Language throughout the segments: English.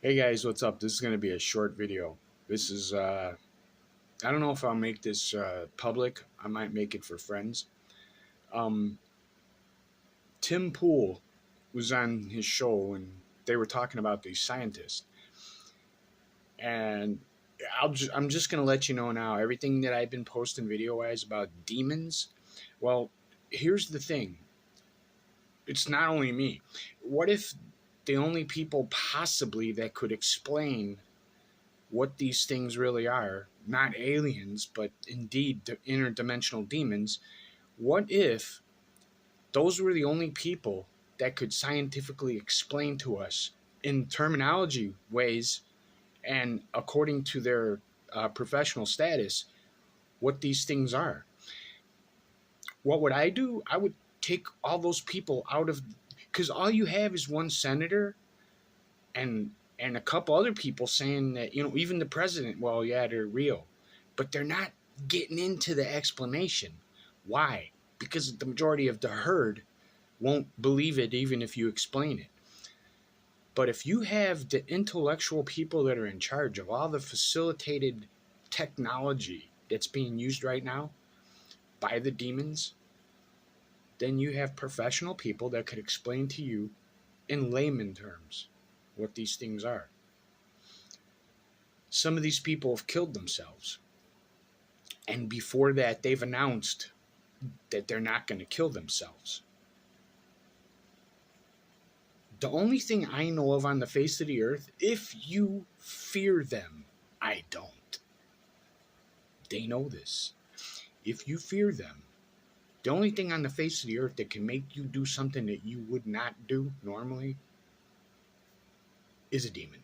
Hey guys, what's up? This is going to be a short video. This is, I don't know if I'll make this public. I might make it for friends. Um, Tim Pool was on his show and they were talking about these scientists. And I'm just going to let you know now everything that I've been posting video wise about demons. Well, here's the thing it's not only me. What if the only people possibly that could explain what these things really are, not aliens, but indeed the interdimensional demons, what if those were the only people that could scientifically explain to us in terminology ways and according to their professional status what these things are? What would I do? I would take all those people out of, because all you have is one senator and a couple other people saying that, even the president, well, yeah, they're real, but they're not getting into the explanation. Why? Because the majority of the herd won't believe it even if you explain it. But if you have the intellectual people that are in charge of all the facilitated technology that's being used right now by the demons, then you have professional people that could explain to you in layman terms what these things are. Some of these people have killed themselves. And before that, they've announced that they're not going to kill themselves. The only thing I know of on the face of the earth, if you fear them, I don't. They know this. If you fear them, the only thing on the face of the earth that can make you do something that you would not do normally is a demon.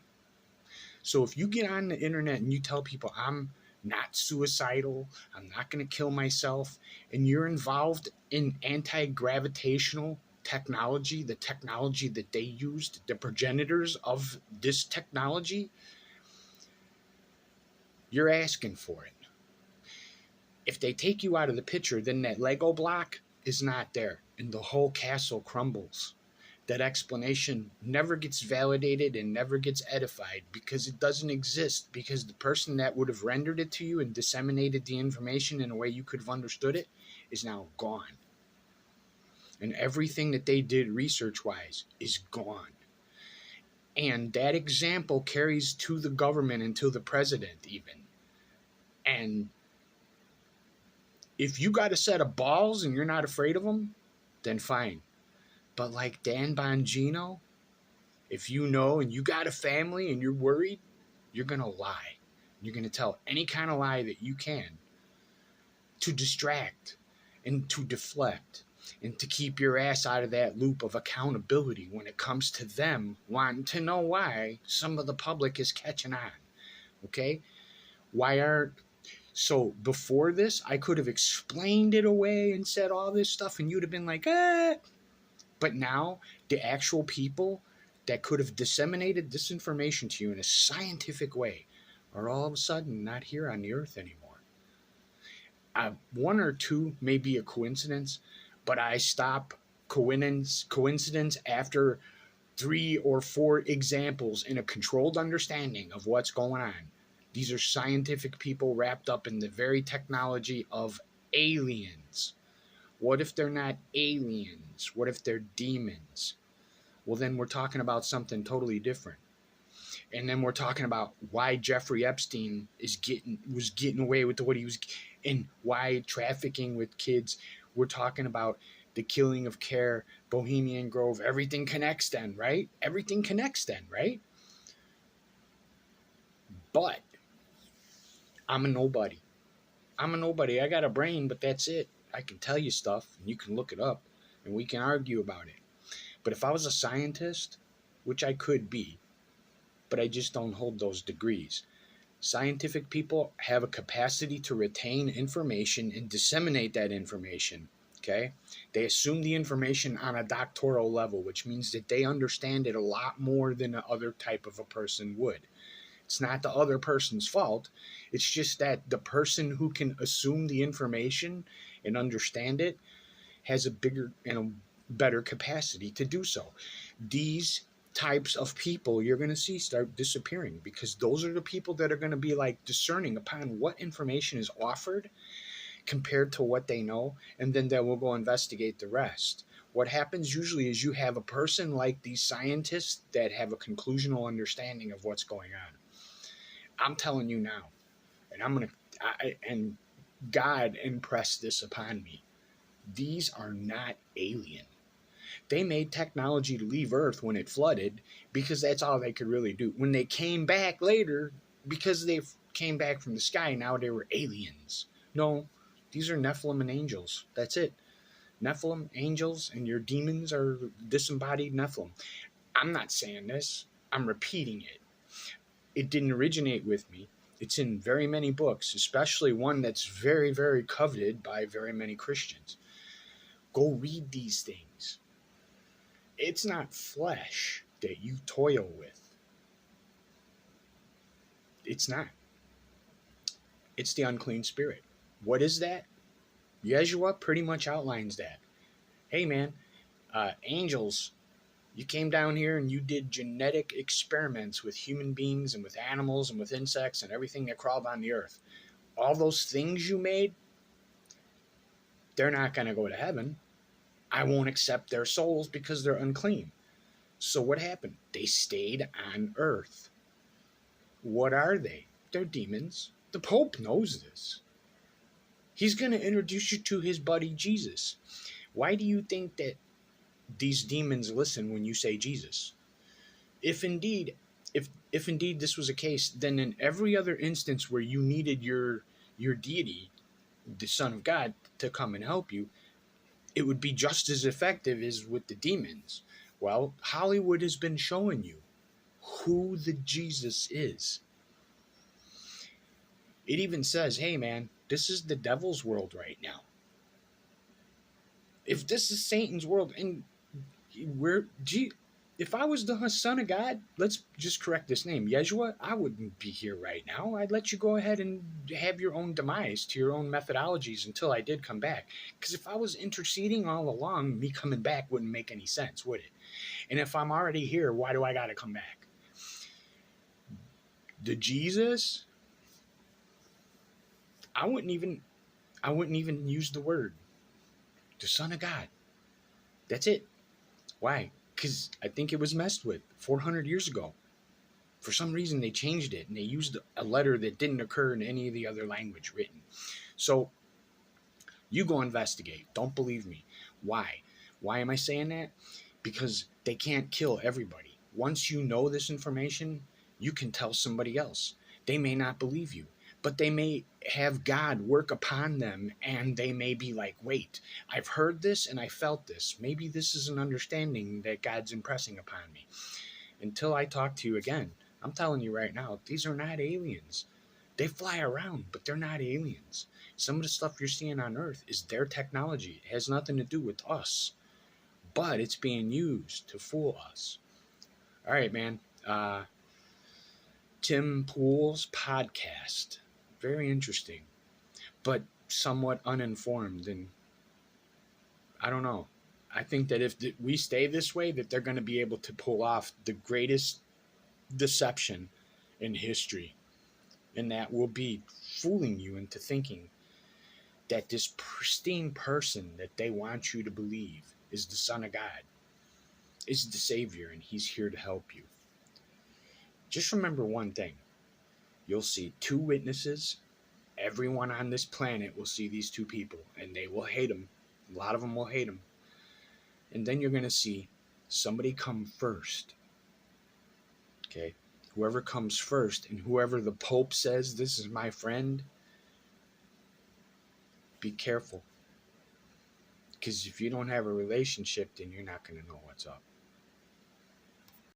So if you get on the internet and you tell people, I'm not suicidal, I'm not going to kill myself, and you're involved in anti-gravitational technology, the technology that they used, the progenitors of this technology, you're asking for it. If they take you out of the picture, then that Lego block is not there and the whole castle crumbles. That explanation never gets validated and never gets edified because it doesn't exist, because the person that would have rendered it to you and disseminated the information in a way you could have understood it is now gone. And everything that they did research-wise is gone. And that example carries to the government and to the president even. And if you got a set of balls and you're not afraid of them, then fine. But like Dan Bongino, if you know and you got a family and you're worried, you're going to lie. You're going to tell any kind of lie that you can to distract and to deflect and to keep your ass out of that loop of accountability when it comes to them wanting to know why some of the public is catching on. Okay? Why aren't... So before this, I could have explained it away and said all this stuff and you'd have been like, ah. But now the actual people that could have disseminated this information to you in a scientific way are all of a sudden not here on the earth anymore. One or two may be a coincidence, but I stop coincidence after 3 or 4 examples in a controlled understanding of what's going on. These are scientific people wrapped up in the very technology of aliens. What if they're not aliens? What if they're demons? Well, then we're talking about something totally different. And then we're talking about why Jeffrey Epstein was getting away with what he was, and why trafficking with kids. We're talking about the killing of Care, Bohemian Grove. Everything connects then, right? Everything connects then, right? But I'm a nobody. I'm a nobody. I got a brain, but that's it. I can tell you stuff, and you can look it up, and we can argue about it. But if I was a scientist, which I could be, but I just don't hold those degrees. Scientific people have a capacity to retain information and disseminate that information, okay? They assume the information on a doctoral level, which means that they understand it a lot more than the other type of a person would. It's not the other person's fault. It's just that the person who can assume the information and understand it has a bigger and a better capacity to do so. These types of people you're going to see start disappearing, because those are the people that are going to be like discerning upon what information is offered compared to what they know, and then they will go investigate the rest. What happens usually is you have a person like these scientists that have a conclusional understanding of what's going on. I'm telling you now, and and God impressed this upon me. These are not alien. They made technology to leave Earth when it flooded because that's all they could really do. When they came back later, because they came back from the sky, now they were aliens. No, these are Nephilim and angels. That's it. Nephilim, angels, and your demons are disembodied Nephilim. I'm not saying this. I'm repeating it. It didn't originate with me. It's in very many books, especially one that's very, very coveted by very many Christians. Go read these things. It's not flesh that you toil with. It's not. It's the unclean spirit. What is that? Yeshua pretty much outlines that. Hey man, angels, you came down here and you did genetic experiments with human beings and with animals and with insects and everything that crawled on the earth. All those things you made, they're not going to go to heaven. I won't accept their souls because they're unclean. So what happened? They stayed on earth. What are they? They're demons. The Pope knows this. He's going to introduce you to his buddy Jesus. Why do you think that these demons listen when you say Jesus? If indeed this was a case, then in every other instance where you needed your deity, the Son of God, to come and help you, it would be just as effective as with the demons. Well, Hollywood has been showing you who the Jesus is. It even says, hey man, this is the devil's world right now. If this is Satan's world, and if I was the Son of God, let's just correct this name, Yeshua, I wouldn't be here right now. I'd let you go ahead and have your own demise to your own methodologies until I did come back. Because if I was interceding all along, me coming back wouldn't make any sense, would it? And if I'm already here, why do I got to come back? The Jesus, I wouldn't even use the word. The Son of God. That's it. Why? Because I think it was messed with 400 years ago. For some reason, they changed it, and they used a letter that didn't occur in any of the other language written. So, you go investigate. Don't believe me. Why? Why am I saying that? Because they can't kill everybody. Once you know this information, you can tell somebody else. They may not believe you, but they may have God work upon them, and they may be like, wait, I've heard this and I felt this. Maybe this is an understanding that God's impressing upon me. Until I talk to you again, I'm telling you right now, these are not aliens. They fly around, but they're not aliens. Some of the stuff you're seeing on Earth is their technology. It has nothing to do with us, but it's being used to fool us. All right, man. Tim Pool's podcast. Very interesting, but somewhat uninformed. And I don't know. I think that if we stay this way, that they're going to be able to pull off the greatest deception in history. And that will be fooling you into thinking that this pristine person that they want you to believe is the Son of God, is the Savior, and he's here to help you. Just remember one thing. You'll see two witnesses. Everyone on this planet will see these two people, and they will hate them. A lot of them will hate them. And then you're going to see somebody come first. Okay? Whoever comes first, and whoever the Pope says, this is my friend, be careful. Because if you don't have a relationship, then you're not going to know what's up.